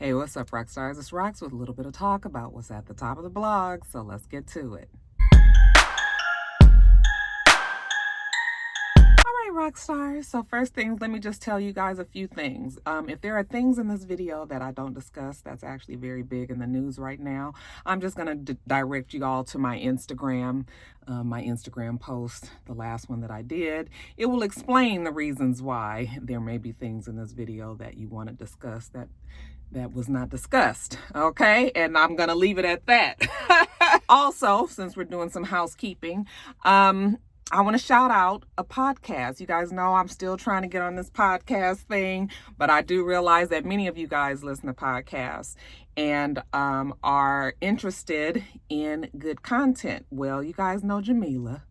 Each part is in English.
Hey, what's up, Roxstars? It's Rox with a little bit of talk about what's at the top of the blog, so let's get to it. All right, Roxstars. So first things, let me just tell you guys a few things. If there are things in this video that I don't discuss, that's actually very big in the news right now, I'm just going to direct you all to my Instagram post, the last one that I did. It will explain the reasons why there may be things in this video that you want to discuss that was not discussed, okay? And I'm gonna leave it at that. Also, since we're doing some housekeeping, I want to shout out a podcast. You guys know I'm still trying to get on this podcast thing, but I do realize that many of you guys listen to podcasts and are interested in good content. Well, you guys know Jamila.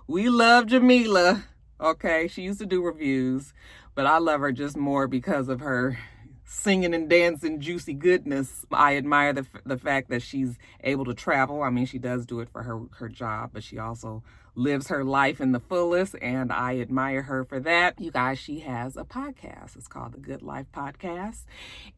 We love Jamila, okay? She used to do reviews, but I love her just more because of her singing and dancing juicy goodness. I admire the fact that she's able to travel. I mean, she does do it for her job, but she also lives her life in the fullest, and I admire her for that. You guys, she has a podcast. It's called the Good Life Podcast,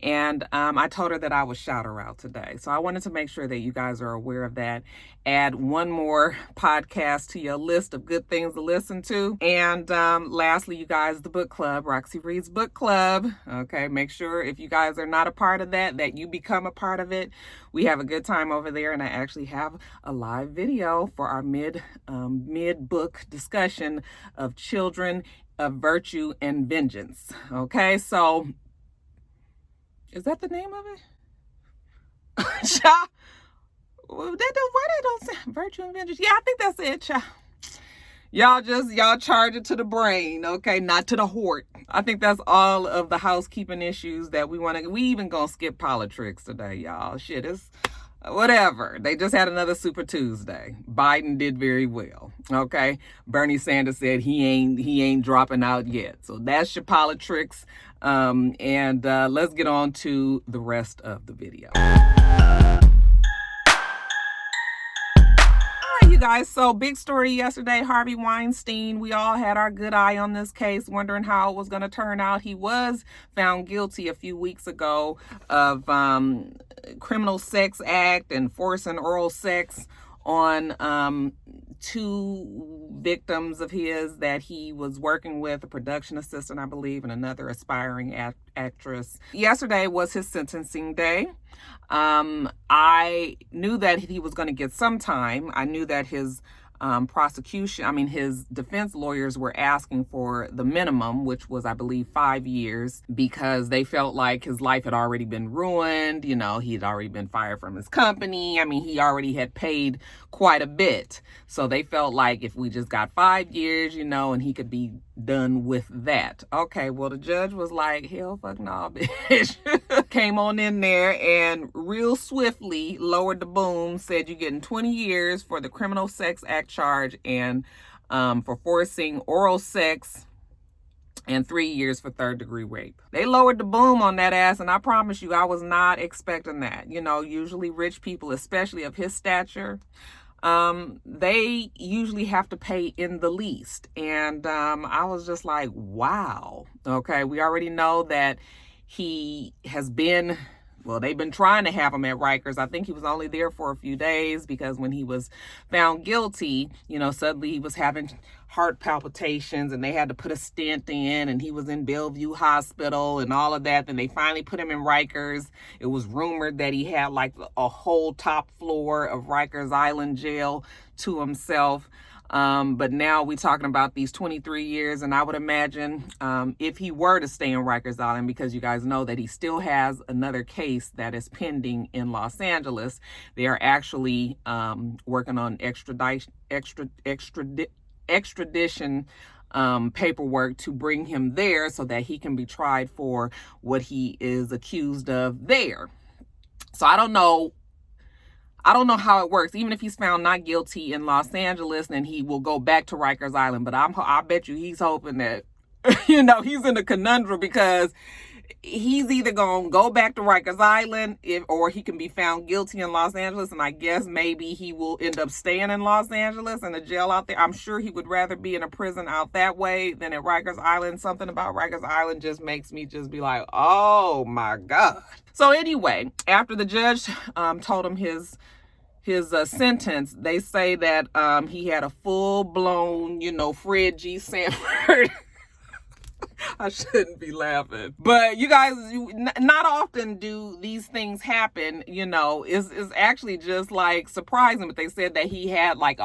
and I told her that I would shout her out today. So I wanted to make sure that you guys are aware of that. Add one more podcast to your list of good things to listen to. And lastly, you guys, the book club, Roxy Reads Book Club. Okay, make sure if you guys are not a part of that you become a part of it. We have a good time over there, and I actually have a live video for our mid-book discussion of Children of Virtue and Vengeance. Okay, so is that the name of it? Why they don't say Virtue and Vengeance? Yeah, I think that's it, child. Y'all charge it to the brain, okay, not to the heart. I think that's all of the housekeeping issues that we even gonna skip politics today, y'all. Shit, it's whatever. They just had another Super Tuesday. Biden did very well, okay? Bernie Sanders said he ain't dropping out yet. So that's your politics. And let's get on to the rest of the video. You guys, so big story yesterday, Harvey Weinstein. We all had our good eye on this case, wondering how it was going to turn out. He was found guilty a few weeks ago of criminal sex act and forcing oral sex on two victims of his that he was working with, a production assistant, I believe, and another aspiring actress. Yesterday was his sentencing day. I knew that he was going to get some time. I knew that his his defense lawyers were asking for the minimum, which was, I believe, 5 years, because they felt like his life had already been ruined. You know, he had already been fired from his company. I mean, he already had paid quite a bit. So they felt like if we just got 5 years, you know, and he could be done with that. Okay, well, the judge was like, hell fuck no, bitch. Came on in there and real swiftly lowered the boom, said you're getting 20 years for the criminal sex act charge and for forcing oral sex, and 3 years for third-degree rape. They lowered the boom on that ass, and I promise you, I was not expecting that. You know, usually rich people, especially of his stature, they usually have to pay in the least. And I was just like, wow. Okay, we already know that he has been, well, they've been trying to have him at Rikers. I think he was only there for a few days because when he was found guilty, you know, suddenly he was having heart palpitations and they had to put a stent in, and he was in Bellevue Hospital and all of that. Then they finally put him in Rikers. It was rumored that he had like a whole top floor of Rikers Island jail to himself. But now we're talking about these 23 years, and I would imagine if he were to stay in Rikers Island, because you guys know that he still has another case that is pending in Los Angeles. They are actually working on extradition paperwork to bring him there so that he can be tried for what he is accused of there. So I don't know how it works. Even if he's found not guilty in Los Angeles, then he will go back to Rikers Island. But I bet you he's hoping that, you know, he's in a conundrum, because he's either going to go back to Rikers Island or he can be found guilty in Los Angeles. And I guess maybe he will end up staying in Los Angeles in a jail out there. I'm sure he would rather be in a prison out that way than at Rikers Island. Something about Rikers Island just makes me just be like, oh my God. So anyway, after the judge told him his sentence, they say that he had a full-blown, Fred G. Sanford. I shouldn't be laughing, but you guys, not often do these things happen. It's actually just like surprising. But they said that he had like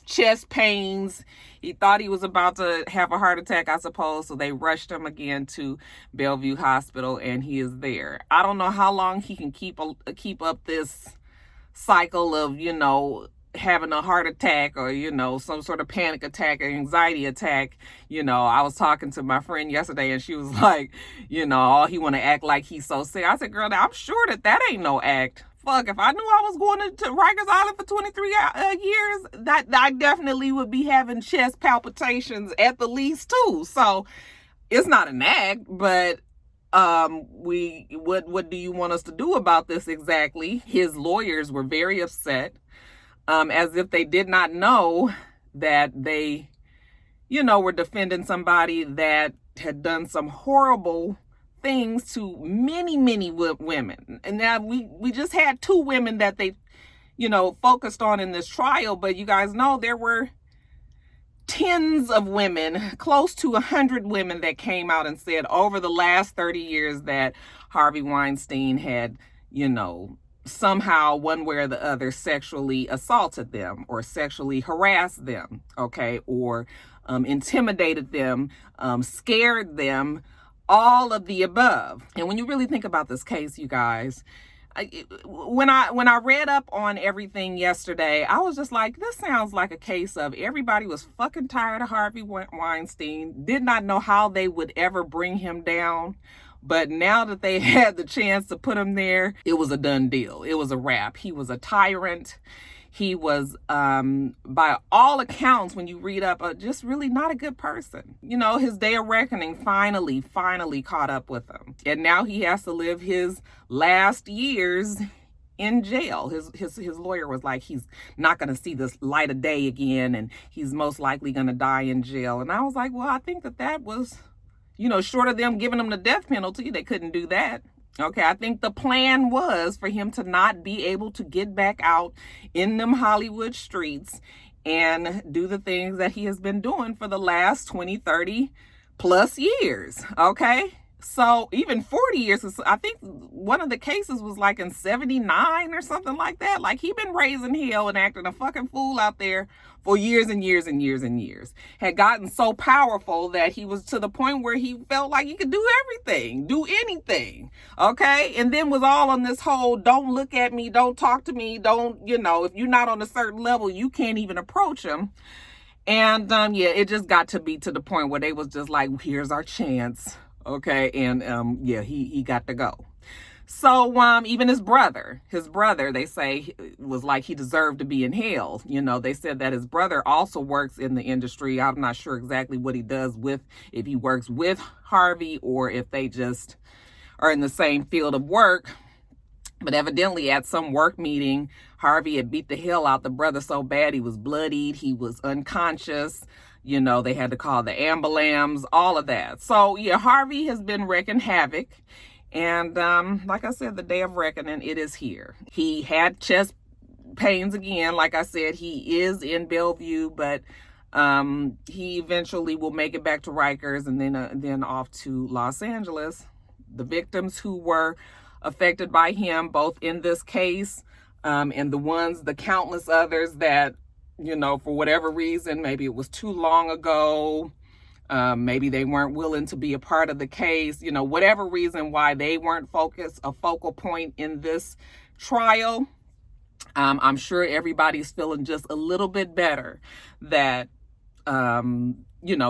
chest pains. He thought he was about to have a heart attack, I suppose. So they rushed him again to Bellevue Hospital, and he is there. I don't know how long he can keep up this cycle of having a heart attack or some sort of panic attack or anxiety attack. I was talking to my friend yesterday, and she was like, oh, he want to act like he's so sick. I said, girl, I'm sure that ain't no act. Fuck, if I knew I was going to Rikers Island for 23 years, that I definitely would be having chest palpitations at the least too. So it's not an act, but what do you want us to do about this exactly? His lawyers were very upset, as if they did not know that they, were defending somebody that had done some horrible things to many, many women. And now we just had 2 women that they, focused on in this trial, but you guys know there were tens of women, close to 100 women that came out and said over the last 30 years that Harvey Weinstein had, somehow one way or the other sexually assaulted them or sexually harassed them, okay, or intimidated them, scared them, all of the above. And when you really think about this case, you guys, when I read up on everything yesterday, I was just like, this sounds like a case of everybody was fucking tired of Harvey Weinstein, did not know how they would ever bring him down. But now that they had the chance to put him there, it was a done deal. It was a wrap. He was a tyrant. He was, by all accounts, when you read up, just really not a good person. His day of reckoning finally caught up with him. And now he has to live his last years in jail. His lawyer was like, he's not going to see this light of day again, and he's most likely going to die in jail. And I was like, well, I think that was, short of them giving him the death penalty, they couldn't do that. Okay, I think the plan was for him to not be able to get back out in them Hollywood streets and do the things that he has been doing for the last 20, 30 plus years. Okay, so even 40 years, I think one of the cases was like in 79 or something like that. Like, he been raising hell and acting a fucking fool out there for years and years and years and years. Had gotten so powerful that he was to the point where he felt like he could do everything, do anything, okay? And then was all on this whole, don't look at me, don't talk to me, don't, if you're not on a certain level, you can't even approach him. And yeah, it just got to be to the point where they was just like, here's our chance, okay? And yeah, he got to go. So even his brother, they say, was like he deserved to be in hell. They said that his brother also works in the industry. I'm not sure exactly what he does if he works with Harvey or if they just are in the same field of work. But evidently at some work meeting, Harvey had beat the hell out the brother so bad he was bloodied, he was unconscious. They had to call the ambulance, all of that. So yeah, Harvey has been wreaking havoc. And like I said, the day of reckoning, it is here. He had chest pains again. Like I said, he is in Bellevue, but he eventually will make it back to Rikers and then off to Los Angeles. The victims who were affected by him, both in this case and the countless others that, for whatever reason, maybe it was too long ago, maybe they weren't willing to be a part of the case, whatever reason why they weren't a focal point in this trial. I'm sure everybody's feeling just a little bit better that,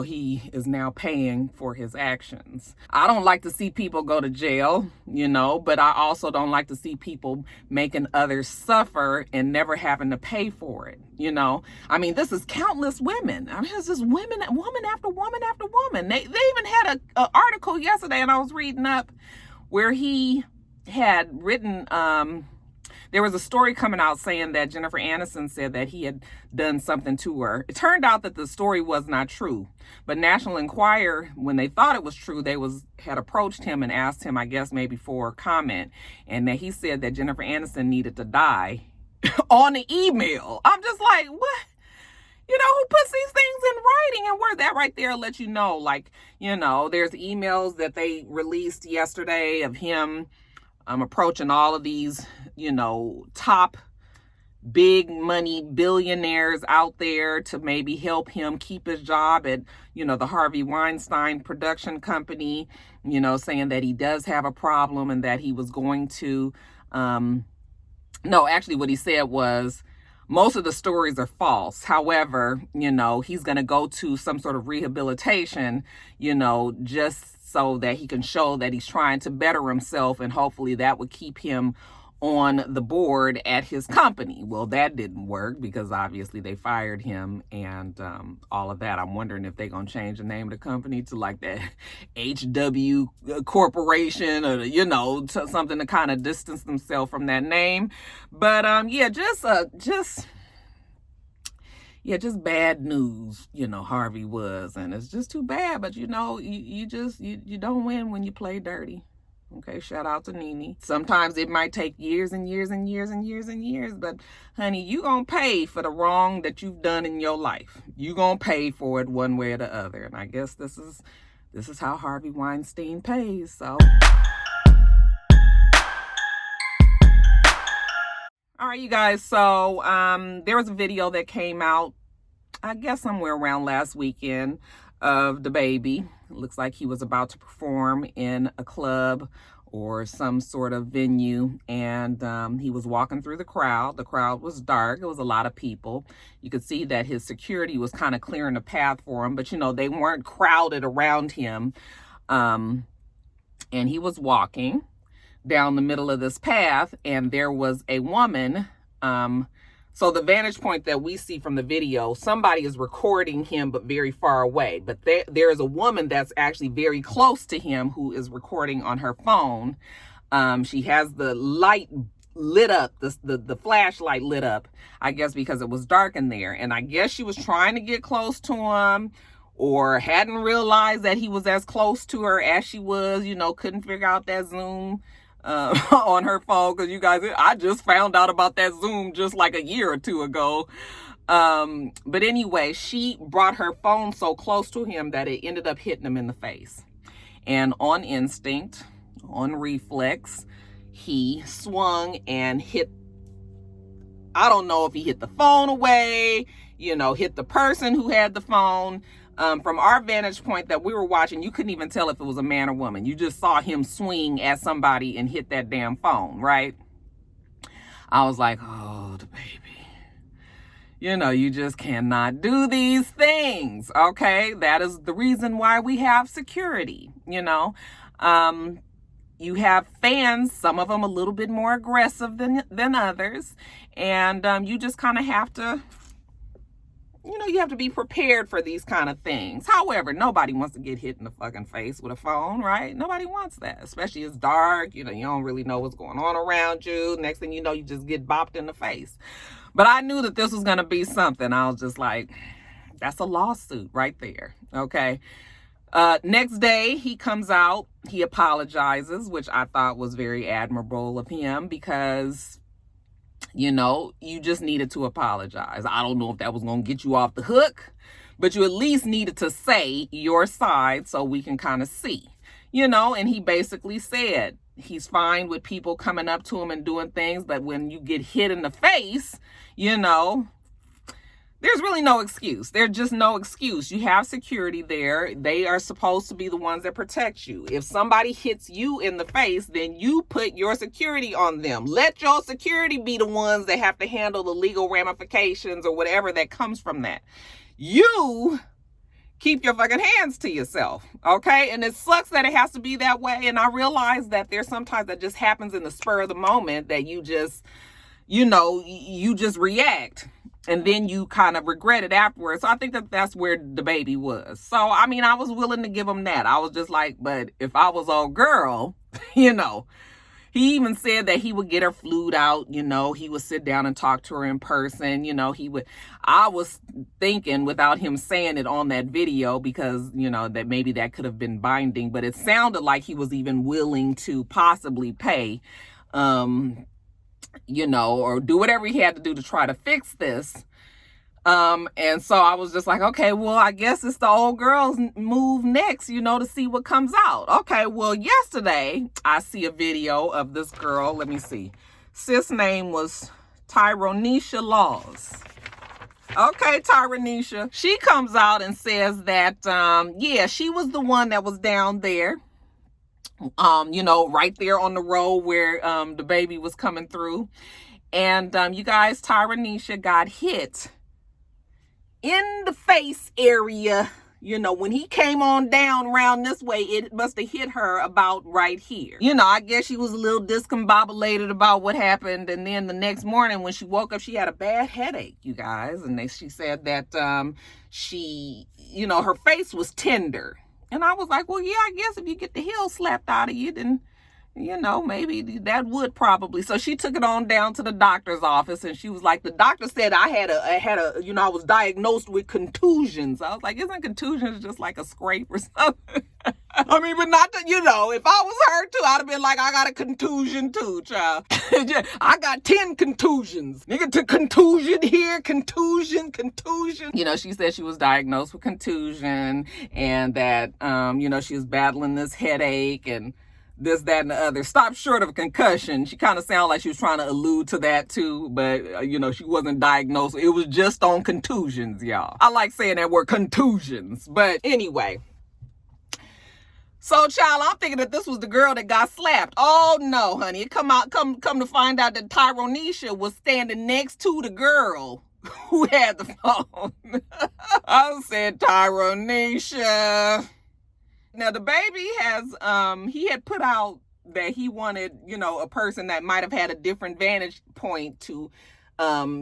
he is now paying for his actions. I don't like to see people go to jail, but I also don't like to see people making others suffer and never having to pay for it. I mean, this is countless women. I mean, it's just woman after woman after woman. They even had an article yesterday, and I was reading up where he had written, there was a story coming out saying that Jennifer Aniston said that he had done something to her. It turned out that the story was not true. But National Enquirer, when they thought it was true, they had approached him and asked him, I guess maybe for a comment. And that he said that Jennifer Aniston needed to die on the email. I'm just like, what? You know, who puts these things in writing? And where that right there lets you know, like, you know, there's emails that they released yesterday of him approaching all of these, you know, top big money billionaires out there to maybe help him keep his job at, you know, the Harvey Weinstein production company, you know, saying that he does have a problem and that he was going to, no, actually what he said was, most of the stories are false. However, you know, he's going to go to some sort of rehabilitation, you know, just so that he can show that he's trying to better himself. And hopefully that would keep him on the board at his company. Well, that didn't work because obviously they fired him and all of that. I'm wondering if they're going to change the name of the company to like that HW Corporation or, you know, to something to kind of distance themselves from that name. But yeah, just bad news, you know, Harvey was. And it's just too bad. But, you know, you don't win when you play dirty. Okay, shout out to Nene. Sometimes it might take years and years and years and years and years, but honey, you gonna pay for the wrong that you've done in your life. You gonna pay for it one way or the other. And I guess this is how Harvey Weinstein pays, so. All right, you guys, so there was a video that came out, I guess somewhere around last weekend, of the baby. It looks like he was about to perform in a club or some sort of venue, and he was walking through the crowd. The crowd was dark. It was a lot of people. You could see that his security was kind of clearing the path for him, but you know, they weren't crowded around him. And he was walking down the middle of this path, and there was a woman. So the vantage point that we see from the video, somebody is recording him, but very far away. But there is a woman that's actually very close to him who is recording on her phone. She has the light lit up, the flashlight lit up, I guess because it was dark in there. And I guess she was trying to get close to him or hadn't realized that he was as close to her as she was, you know, couldn't figure out that Zoom on her phone, because you guys, I just found out about that Zoom just like a year or two ago. But anyway, she brought her phone so close to him that it ended up hitting him in the face. And on instinct, on reflex, he swung and hit, I don't know if he hit the phone away, you know, hit the person who had the phone. From our vantage point that we were watching, you couldn't even tell if it was a man or woman. You just saw him swing at somebody and hit that damn phone, right? I was like, oh, the baby. You know, you just cannot do these things, okay? That is the reason why we have security, you know? You have fans, some of them a little bit more aggressive than others, and you just kind of have to, you know, you have to be prepared for these kind of things. However, nobody wants to get hit in the fucking face with a phone, right? Nobody wants that, especially it's dark. You know, you don't really know what's going on around you. Next thing you know, you just get bopped in the face. But I knew that this was going to be something. I was just like, that's a lawsuit right there, okay? Next day, he comes out. He apologizes, which I thought was very admirable of him because, you know, you just needed to apologize. I don't know if that was going to get you off the hook, but you at least needed to say your side so we can kind of see, you know. And he basically said he's fine with people coming up to him and doing things, but when you get hit in the face, you know, there's really no excuse. There's just no excuse. You have security there. They are supposed to be the ones that protect you. If somebody hits you in the face, then you put your security on them. Let your security be the ones that have to handle the legal ramifications or whatever that comes from that. You keep your fucking hands to yourself, okay? And it sucks that it has to be that way. And I realize that there's sometimes that just happens in the spur of the moment that you just, you know, you just react. And then you kind of regret it afterwards. So I think that that's where the baby was. So, I mean, I was willing to give him that. I was just like, but if I was old girl, you know, He even said that he would get her flued out, you know, he would sit down and talk to her in person, you know, he would. I was thinking, without him saying it on that video, because, you know, that maybe that could have been binding, but it sounded like he was even willing to possibly pay, you know, or do whatever he had to do to try to fix this. And so I was just like, okay, well, I guess it's the old girl's move next, you know, to see what comes out. Okay, well, yesterday I see a video of this girl. Let me see. Sis' name was Tyronisha Laws. Okay, Tyronisha. She comes out and says that, yeah, she was the one that was down there, you know, right there on the road where the baby was coming through. And you guys, Tyronisha got hit in the face area. You know, when he came on down around this way, it must have hit her about right here. You know, I guess she was a little discombobulated about what happened. And then the next morning when she woke up, she had a bad headache, you guys. And she said that she, you know, her face was tender. And I was like, well, yeah, I guess if you get the heel slapped out of you, then, you know, maybe that would probably. So she took it on down to the doctor's office, and she was like, the doctor said I had a, you know, I was diagnosed with contusions. I was like, isn't contusions just like a scrape or something? I mean, but not that, you know, if I was her too, I'd have been like, I got a contusion too, child. I got 10 contusions. Nigga, to contusion here, contusion. You know, she said she was diagnosed with contusion, and that, you know, she was battling this headache and this, that, and the other. Stop short of a concussion. She kind of sounded like she was trying to allude to that too, but, you know, she wasn't diagnosed. It was just on contusions, y'all. I like saying that word, contusions. But anyway. So, child, I'm thinking that this was the girl that got slapped. Oh, no, honey. It come to find out that Tyronisha was standing next to the girl who had the phone. I said, Tyronisha. Now, the baby has, he had put out that he wanted, you know, a person that might have had a different vantage point to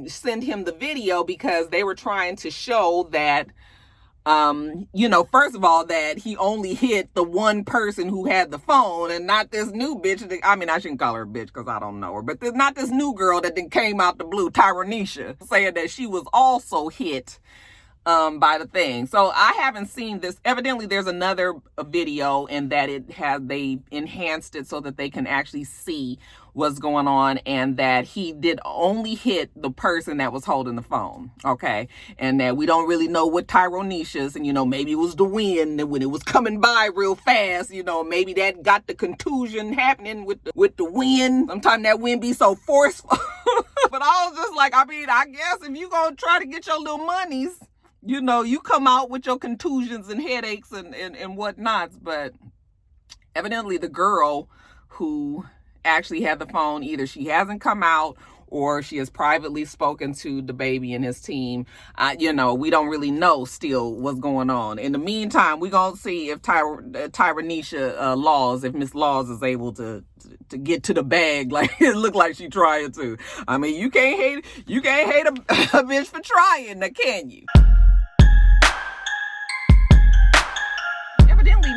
send him the video, because they were trying to show that, you know, first of all, that he only hit the one person who had the phone and not this new bitch. I mean, I shouldn't call her a bitch because I don't know her, but there's not this new girl that then came out the blue, Tyronisha, saying that she was also hit by the thing. So I haven't seen this. Evidently there's another video, and that they enhanced it so that they can actually see what's going on, and that he did only hit the person that was holding the phone. Okay. And that we don't really know what Tyronisha's, and, you know, maybe it was the wind when it was coming by real fast, you know, maybe that got the contusion happening with the wind. Sometimes that wind be so forceful. But I was just like, I mean, I guess if you gonna try to get your little monies, you know, you come out with your contusions and headaches and whatnots. But evidently the girl who actually had the phone, either she hasn't come out or she has privately spoken to the baby and his team. You know, we don't really know still what's going on. In the meantime, we're going to see if Tyronisha Laws, if Miss Laws is able to get to the bag like it looked like she trying to. I mean, you can't hate a bitch for trying, now can you?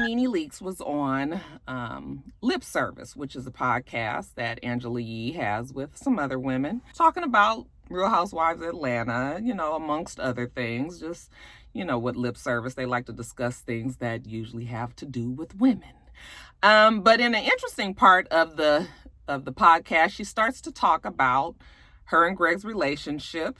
Nene Leakes was on Lip Service, which is a podcast that Angela Yee has with some other women, talking about Real Housewives of Atlanta, you know, amongst other things. Just, you know, with Lip Service, they like to discuss things that usually have to do with women. But in an interesting part of the podcast, she starts to talk about her and Greg's relationship.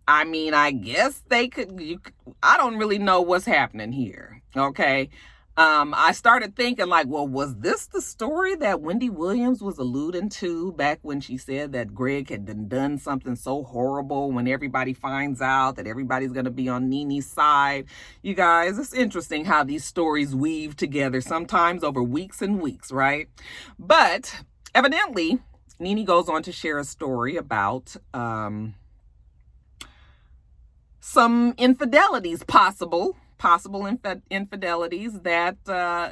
I mean, I guess they could, I don't really know what's happening here. Okay. I started thinking like, well, was this the story that Wendy Williams was alluding to back when she said that Greg had done something so horrible, when everybody finds out that everybody's going to be on Nene's side? You guys, it's interesting how these stories weave together, sometimes over weeks and weeks, right? But evidently, Nene goes on to share a story about, some infidelities, possible infidelities that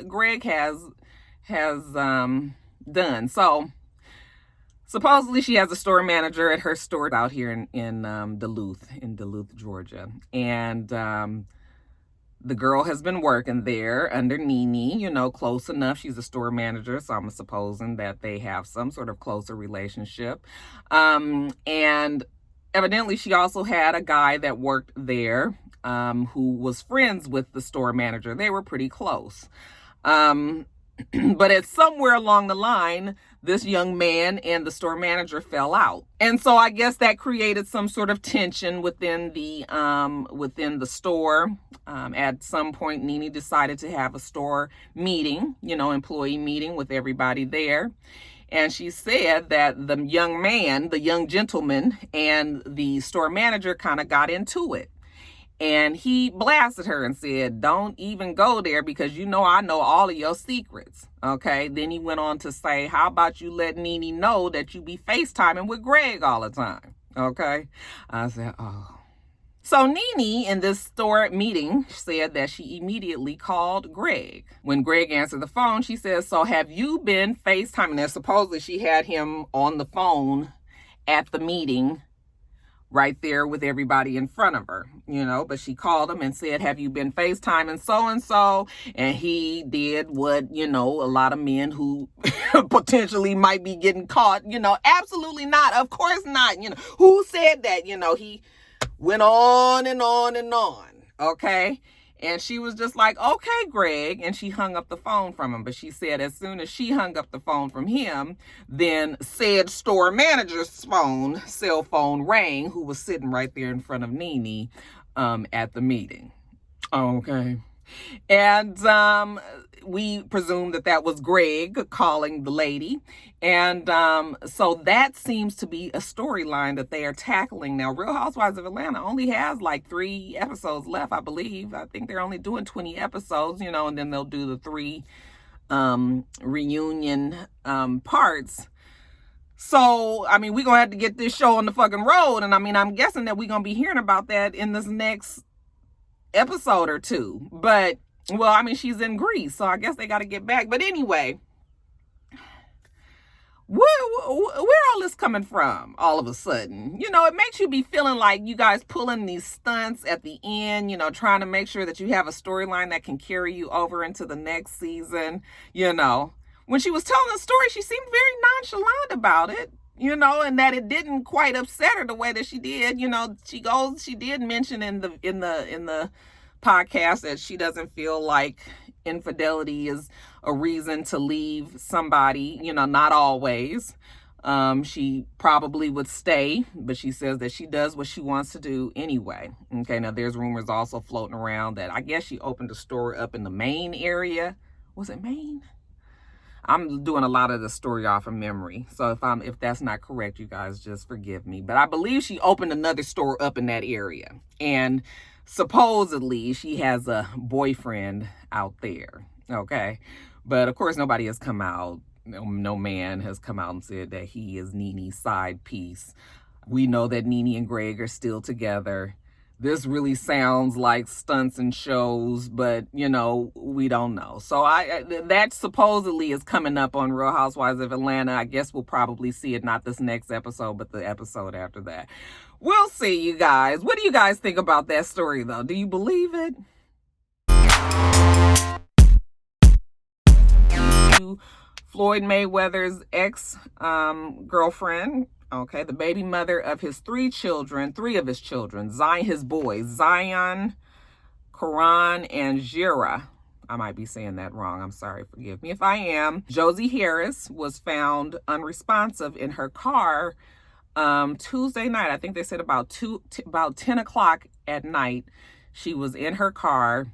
Greg has done. So supposedly she has a store manager at her store out here in Duluth, Georgia, and The girl has been working there under Nene, you know, close enough. She's a store manager, so I'm supposing that they have some sort of closer relationship. And evidently, she also had a guy that worked there who was friends with the store manager. They were pretty close. But it's somewhere along the line, this young man and the store manager fell out. And so I guess that created some sort of tension within the store. At some point, Nene decided to have a store meeting, you know, employee meeting with everybody there. And she said that the young man, the young gentleman, and the store manager kind of got into it. And he blasted her and said, don't even go there because you know I know all of your secrets. Okay. Then he went on to say, how about you let Nene know that you be FaceTiming with Greg all the time? Okay. I said, oh. So Nene in this store meeting said that she immediately called Greg. When Greg answered the phone, she says, so have you been FaceTiming? And supposedly she had him on the phone at the meeting right there with everybody in front of her, you know, but she called him and said, have you been FaceTiming so-and-so? And he did what, you know, a lot of men who potentially might be getting caught, you know, absolutely not. Of course not. You know, who said that? You know, he went on and on and on. Okay. And she was just like, okay, Greg. And she hung up the phone from him. But she said as soon as she hung up the phone from him, then said store manager's cell phone rang, who was sitting right there in front of Nene at the meeting. Okay. And we presume that that was Greg calling the lady. And so that seems to be a storyline that they are tackling now. Real Housewives of Atlanta only has like 3 episodes left, I believe. I think they're only doing 20 episodes, you know, and then they'll do the 3 reunion parts. So, I mean, we're going to have to get this show on the fucking road. And I mean, I'm guessing that we're going to be hearing about that in this next episode or 2. But, well, I mean, she's in Greece, so I guess they got to get back. But anyway, where all this coming from all of a sudden? You know, it makes you be feeling like you guys pulling these stunts at the end, you know, trying to make sure that you have a storyline that can carry you over into the next season. You know, when she was telling the story, she seemed very nonchalant about it, you know, and that it didn't quite upset her the way that she did. You know, she did mention in the podcast that she doesn't feel like infidelity is a reason to leave somebody, you know, not always. She probably would stay, but she says that she does what she wants to do anyway. Okay, now there's rumors also floating around that I guess she opened a store up in the Maine area. Was it Maine? I'm doing a lot of the story off of memory. So if that's not correct, you guys just forgive me. But I believe she opened another store up in that area. And supposedly she has a boyfriend out there. Okay. But of course, nobody has come out. No man has come out and said that he is Nene's side piece. We know that Nene and Greg are still together. This really sounds like stunts and shows, but, you know, we don't know. So that supposedly is coming up on Real Housewives of Atlanta. I guess we'll probably see it, not this next episode, but the episode after that. We'll see, you guys. What do you guys think about that story, though? Do you believe it? Floyd Mayweather's ex-girlfriend, okay, the baby mother of his 3 of his children, his boys, Zion, Karan, and Jira. I might be saying that wrong. I'm sorry. Forgive me if I am. Josie Harris was found unresponsive in her car Tuesday night. I think they said about 10 o'clock at night. She was in her car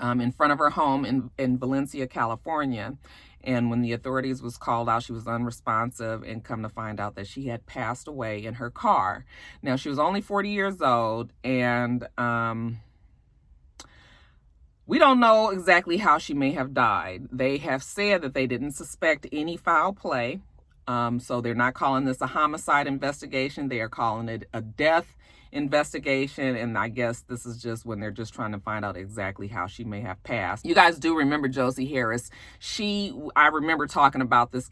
in front of her home in Valencia, California. And when the authorities was called out, she was unresponsive, and come to find out that she had passed away in her car. Now, she was only 40 years old, and we don't know exactly how she may have died. They have said that they didn't suspect any foul play. So they're not calling this a homicide investigation. They are calling it a death investigation, and I guess this is just when they're just trying to find out exactly how she may have passed. You guys do remember Josie Harris. I remember talking about this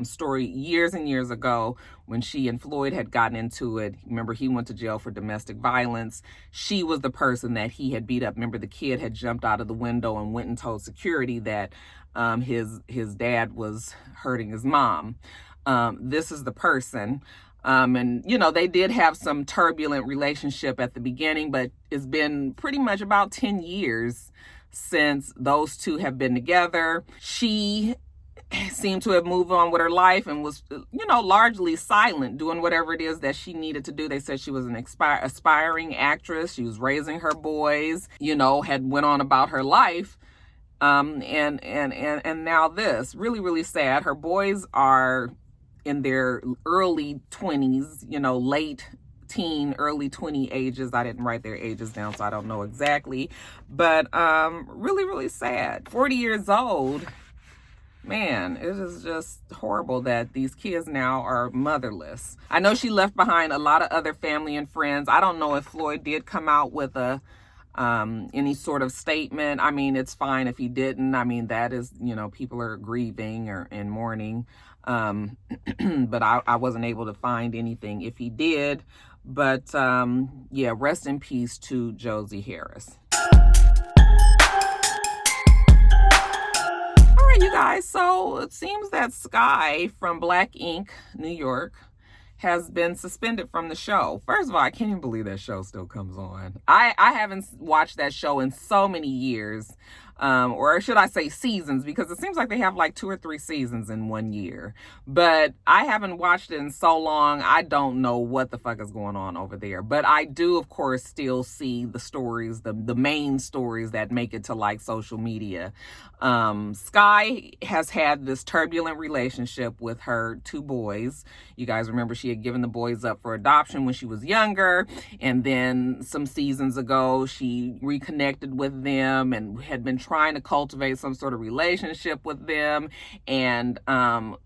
story years and years ago when she and Floyd had gotten into it. Remember, he went to jail for domestic violence. She was the person that he had beat up. Remember, the kid had jumped out of the window and went and told security that his dad was hurting his mom. This is the person. And, you know, they did have some turbulent relationship at the beginning, but it's been pretty much about 10 years since those two have been together. She seemed to have moved on with her life and was, you know, largely silent, doing whatever it is that she needed to do. They said she was an aspiring actress. She was raising her boys, you know, had went on about her life. And now this, really, really sad. Her boys are in their early 20s, you know, late teen, early 20 ages. I didn't write their ages down, so I don't know exactly. But really, really sad. 40 years old. Man, it is just horrible that these kids now are motherless. I know she left behind a lot of other family and friends. I don't know if Floyd did come out with any sort of statement. I mean, it's fine if he didn't. I mean, that is, you know, people are grieving or in mourning. But I wasn't able to find anything if he did. But yeah, rest in peace to Josie Harris. All right, you guys. So it seems that Skye from Black Ink, New York, has been suspended from the show. First of all, I can't even believe that show still comes on. I haven't watched that show in so many years. Or should I say seasons, because it seems like they have like 2 or 3 seasons in 1 year. But I haven't watched it in so long, I don't know what the fuck is going on over there. But I do, of course, still see the stories, the main stories that make it to like social media. Skye has had this turbulent relationship with her 2 boys. You guys remember she had given the boys up for adoption when she was younger. And then some seasons ago, she reconnected with them and had been trying to cultivate some sort of relationship with them, and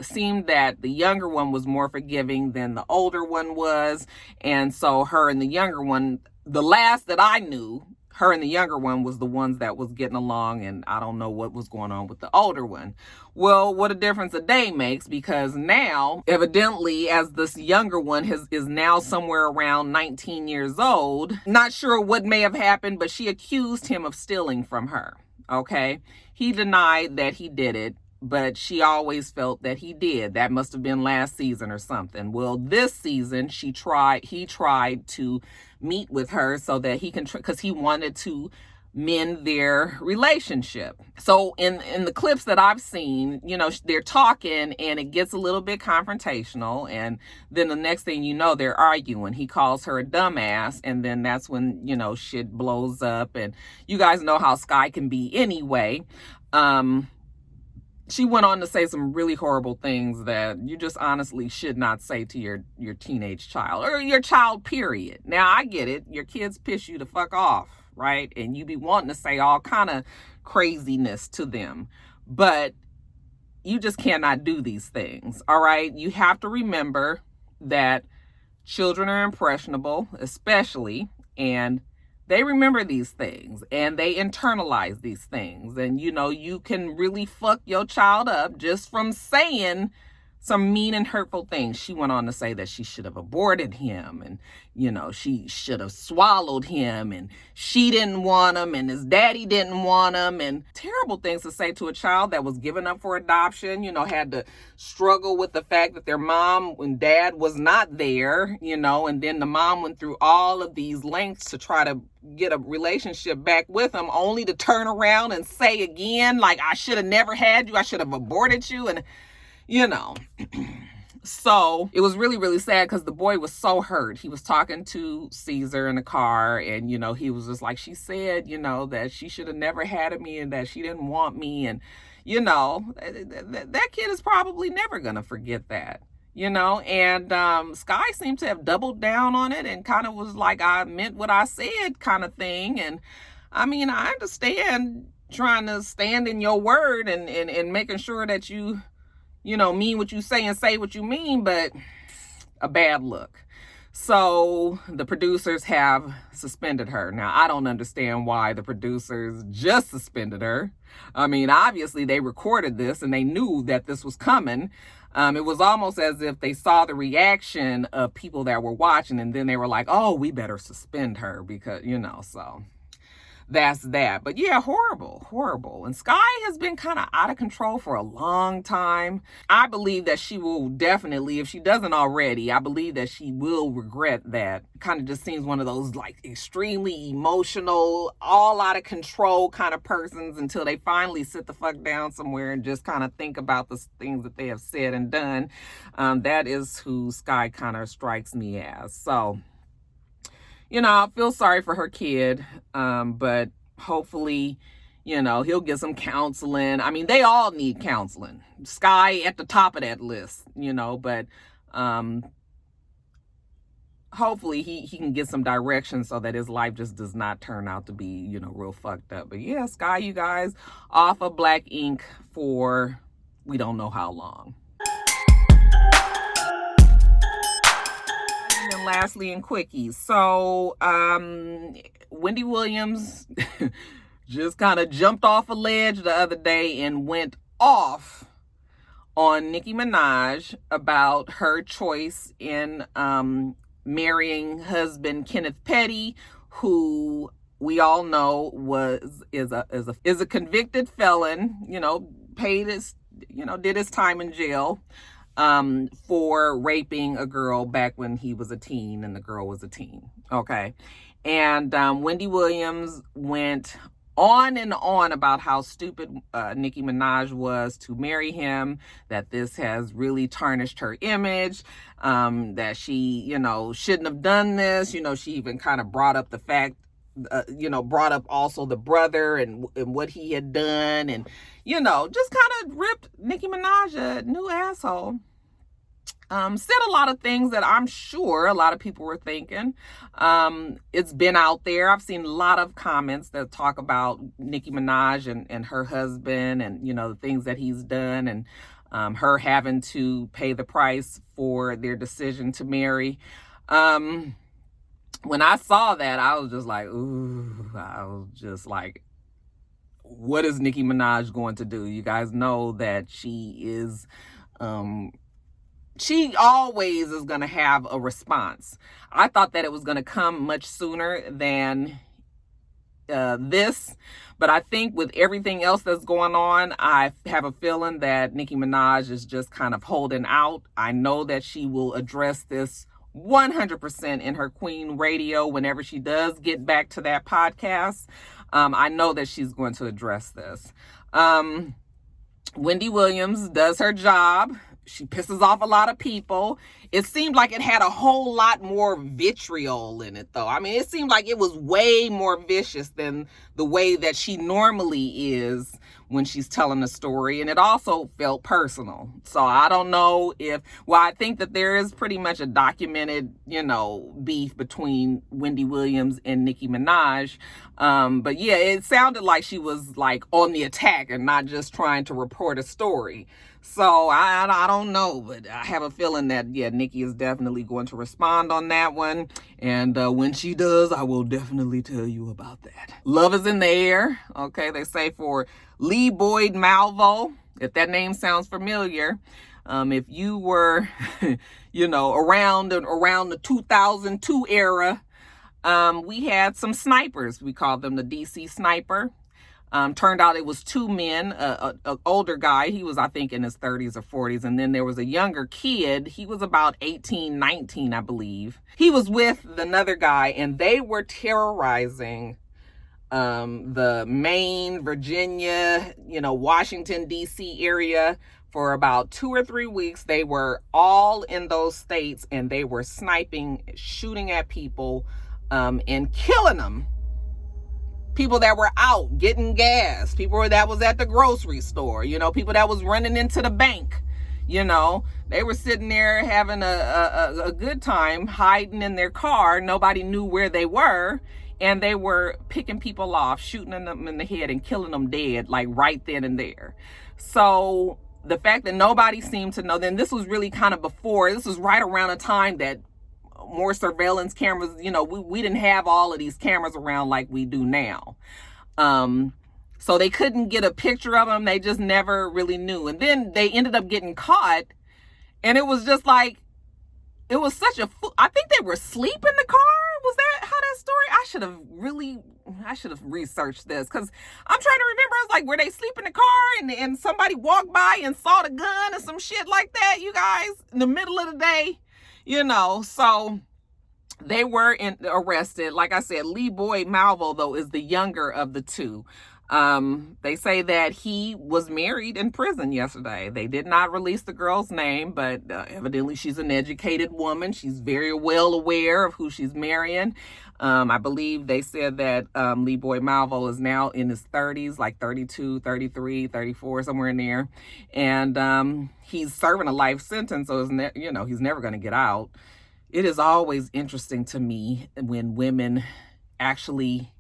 seemed that the younger one was more forgiving than the older one was. And so her and the younger one, the last that I knew, her and the younger one was the ones that was getting along, and I don't know what was going on with the older one. Well, what a difference a day makes, because now, evidently, as this younger one is now somewhere around 19 years old, not sure what may have happened, but she accused him of stealing from her. Okay, he denied that he did it, but she always felt that he did. That must have been last season or something. Well, this season he tried to meet with her so that he can, because he wanted to mend their relationship. So in the clips that I've seen, you know, they're talking and it gets a little bit confrontational, and then the next thing you know, they're arguing. He calls her a dumbass, and then that's when, you know, shit blows up. And you guys know how Skye can be anyway. She went on to say some really horrible things that you just honestly should not say to your teenage child, or your child, period. Now, I get it. Your kids piss you the fuck off, right? And you be wanting to say all kind of craziness to them. But you just cannot do these things, all right? You have to remember that children are impressionable, especially, and they remember these things and they internalize these things. And, you know, you can really fuck your child up just from saying some mean and hurtful things. She went on to say that she should have aborted him, and, you know, she should have swallowed him, and she didn't want him, and his daddy didn't want him, and terrible things to say to a child that was given up for adoption, you know, had to struggle with the fact that their mom and dad was not there, you know, and then the mom went through all of these lengths to try to get a relationship back with him, only to turn around and say again, like, I should have never had you, I should have aborted you. And you know, so it was really, really sad because the boy was so hurt. He was talking to Caesar in the car, and, you know, he was just like, she said, you know, that she should have never had me and that she didn't want me. And, you know, that kid is probably never going to forget that, you know. And Skye seemed to have doubled down on it and kind of was like, I meant what I said kind of thing. And I mean, I understand trying to stand in your word and making sure that you know, mean what you say and say what you mean, but a bad look. So the producers have suspended her. Now, I don't understand why the producers just suspended her. I mean, obviously they recorded this and they knew that this was coming. It was almost as if they saw the reaction of people that were watching, and then they were like, oh, we better suspend her because, so that's that. But yeah, horrible. And Skye has been kind of out of control for a long time. I believe that she will definitely, if she doesn't already, I believe that she will regret that. Kind of just seems one of those like extremely emotional, all out of control kind of persons until they finally sit the fuck down somewhere and just kind of think about the things that they have said and done. That is who Skye kind of strikes me as. So, I feel sorry for her kid, but hopefully, he'll get some counseling. I mean, they all need counseling. Skye at the top of that list, but hopefully he can get some direction so that his life just does not turn out to be, real fucked up. But yeah, Skye, you guys, off of black ink for we don't know how long. And lastly, in quickies. So, Wendy Williams just kind of jumped off a ledge the other day and went off on Nicki Minaj about her choice in marrying husband Kenneth Petty, who we all know is a convicted felon. Paid his did his time in jail. For raping a girl back when he was a teen and the girl was a teen. Okay. And Wendy Williams went on and on about how stupid Nicki Minaj was to marry him, that this has really tarnished her image, that she, shouldn't have done this. She even kind of brought up the fact, brought up also the brother and what he had done, and, just kind of ripped Nicki Minaj a new asshole. Said a lot of things that I'm sure a lot of people were thinking. It's been out there. I've seen a lot of comments that talk about Nicki Minaj and her husband and, the things that he's done, and her having to pay the price for their decision to marry. When I saw that, I was just like, ooh, what is Nicki Minaj going to do? You guys know that she is, she always is going to have a response. I thought that it was going to come much sooner than this, but I think with everything else that's going on, I have a feeling that Nicki Minaj is just kind of holding out. I know that she will address this 100% in her Queen Radio whenever she does get back to that podcast. I know that she's going to address this. Wendy Williams does her job. She pisses off a lot of people. It seemed like it had a whole lot more vitriol in it, though. I mean, it seemed like it was way more vicious than the way that she normally is when she's telling the story. And it also felt personal. So I don't know I think that there is pretty much a documented, beef between Wendy Williams and Nicki Minaj. But yeah, it sounded like she was like on the attack and not just trying to report a story. So I don't know, but I have a feeling that, yeah, Nicki is definitely going to respond on that one. And when she does, I will definitely tell you about that. Love is in the air. Okay, they say for Lee Boyd Malvo, if that name sounds familiar. If you were, around the 2002 era, we had some snipers. We called them the DC sniper. Turned out it was two men, an older guy. He was, I think, in his 30s or 40s. And then there was a younger kid. He was about 18, 19, I believe. He was with another guy, and they were terrorizing the Maine, Virginia, Washington, D.C. area for about 2 or 3 weeks. They were all in those states, and they were sniping, shooting at people, and killing them. People that were out getting gas, people that was at the grocery store, people that was running into the bank, they were sitting there having a good time, hiding in their car. Nobody knew where they were, and they were picking people off, shooting them in the head and killing them dead, like right then and there. So the fact that nobody seemed to know, then this was really kind of this was right around the time that more surveillance cameras. You know, we didn't have all of these cameras around like we do now. So they couldn't get a picture of them. They just never really knew. And then they ended up getting caught. And it was just like, it was such a, I think they were asleep in the car. Was that how that story? I should have researched this, because I'm trying to remember. It's like, where they sleep in the car and somebody walked by and saw the gun or some shit like that, you guys, in the middle of the day, you know. So they were arrested. Like I said, Lee Boyd Malvo, though, is the younger of the two. They say that he was married in prison yesterday. They did not release the girl's name, but evidently she's an educated woman. She's very well aware of who she's marrying. I believe they said that Lee Boyd Malvo is now in his 30s, like 32, 33, 34, somewhere in there. And he's serving a life sentence, so you know, he's never going to get out. It is always interesting to me when women actually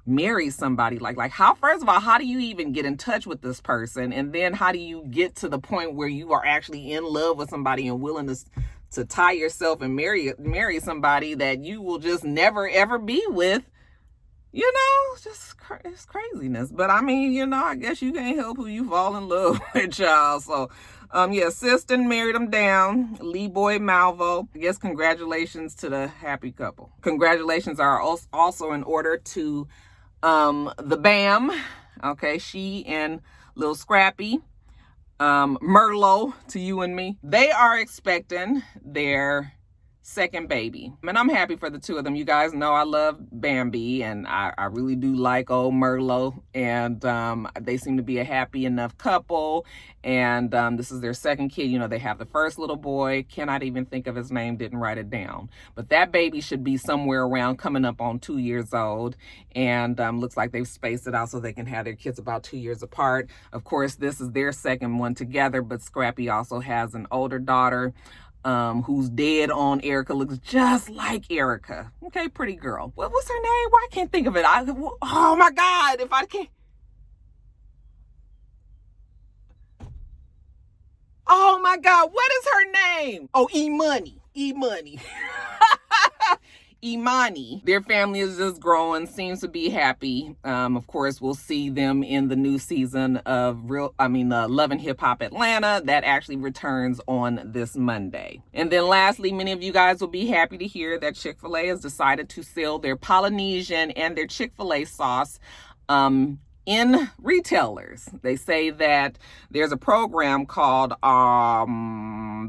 marry somebody. Like how, first of all, how do you even get in touch with this person? And then how do you get to the point where you are actually in love with somebody and willing to tie yourself and marry somebody that you will just never ever be with? You know, it's craziness. But I mean, you know, I guess you can't help who you fall in love with, y'all. So yeah, sister married him down, Lee Boyd Malvo. I guess congratulations to the happy couple. Congratulations are also in order to the Bam, okay, she and little Scrappy, Merlot, to you and me. They are expecting their second baby, and I'm happy for the two of them. You guys know I love Bambi, and I really do like old Merlot, and they seem to be a happy enough couple. And this is their second kid. You know, they have the first little boy, cannot even think of his name, didn't write it down, but that baby should be somewhere around coming up on 2 years old. And looks like they've spaced it out so they can have their kids about 2 years apart. Of course, this is their second one together, but Scrappy also has an older daughter who's dead on Erica, looks just like Erica. Okay, pretty girl. What's her name? Why I can't think of it? Oh my God, if I can't. Oh my God, what is her name? Oh, E-Money. Imani. Their family is just growing, seems to be happy. Of course, we'll see them in the new season of Love and Hip Hop Atlanta. That actually returns on this Monday. And then lastly, many of you guys will be happy to hear that Chick-fil-A has decided to sell their Polynesian and their Chick-fil-A sauce in retailers. They say that there's a program called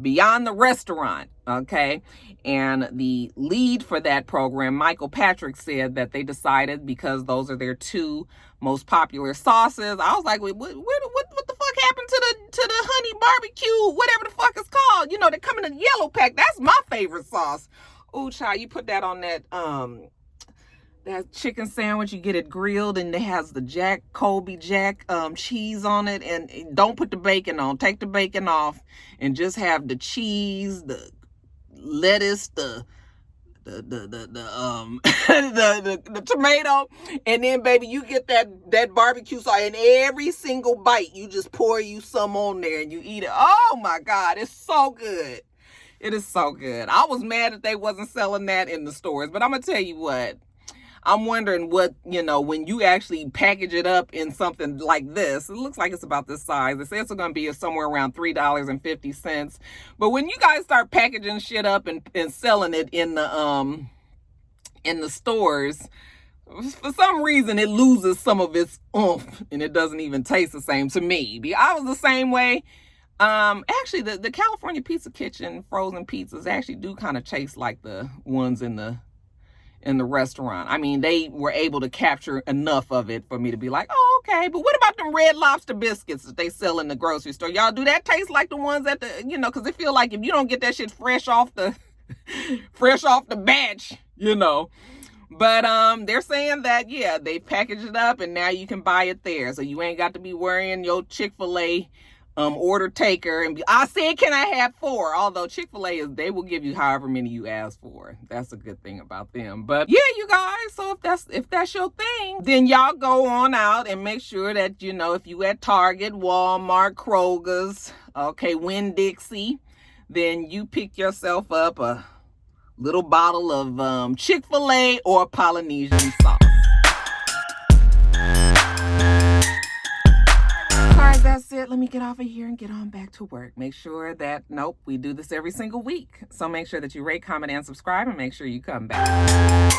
Beyond the Restaurant, okay? And the lead for that program, Michael Patrick, said that they decided, because those are their two most popular sauces. I was like, what the fuck happened to the honey barbecue, whatever the fuck it's called? You know, they come in a yellow pack. That's my favorite sauce. Ooh, child, you put that on that chicken sandwich, you get it grilled, and it has the Colby Jack cheese on it. And don't put the bacon on. Take the bacon off and just have the cheese, the lettuce, the tomato, and then baby, you get that barbecue sauce, and every single bite you just pour you some on there and you eat it. Oh my God, it's so good. It is so good. I was mad that they wasn't selling that in the stores, but I'm gonna tell you what, I'm wondering what, you know, when you actually package it up in something like this, it looks like it's about this size. It says it's going to be somewhere around $3.50. But when you guys start packaging shit up and selling it in the stores, for some reason it loses some of its oomph and it doesn't even taste the same to me. I was the same way. Actually, the California Pizza Kitchen frozen pizzas actually do kind of taste like the ones in the restaurant. I mean, they were able to capture enough of it for me to be like, oh, okay. But what about them Red Lobster biscuits that they sell in the grocery store? Y'all, do that taste like the ones at the, you know, because they feel like if you don't get that shit fresh off the batch, you know. But they're saying that, yeah, they packaged it up and now you can buy it there. So you ain't got to be worrying your Chick-fil-A order taker and I said, can I have 4? Although Chick-fil-A they will give you however many you ask for. That's a good thing about them. But yeah, you guys, so if that's your thing, then y'all go on out and make sure that, you know, if you at Target, Walmart, Kroger's, okay, Winn-Dixie, then you pick yourself up a little bottle of Chick-fil-A or Polynesian sauce. Alright, that's it. Let me get off of here and get on back to work. Make sure that, nope, we do this every single week. So make sure that you rate, comment, and subscribe, and make sure you come back.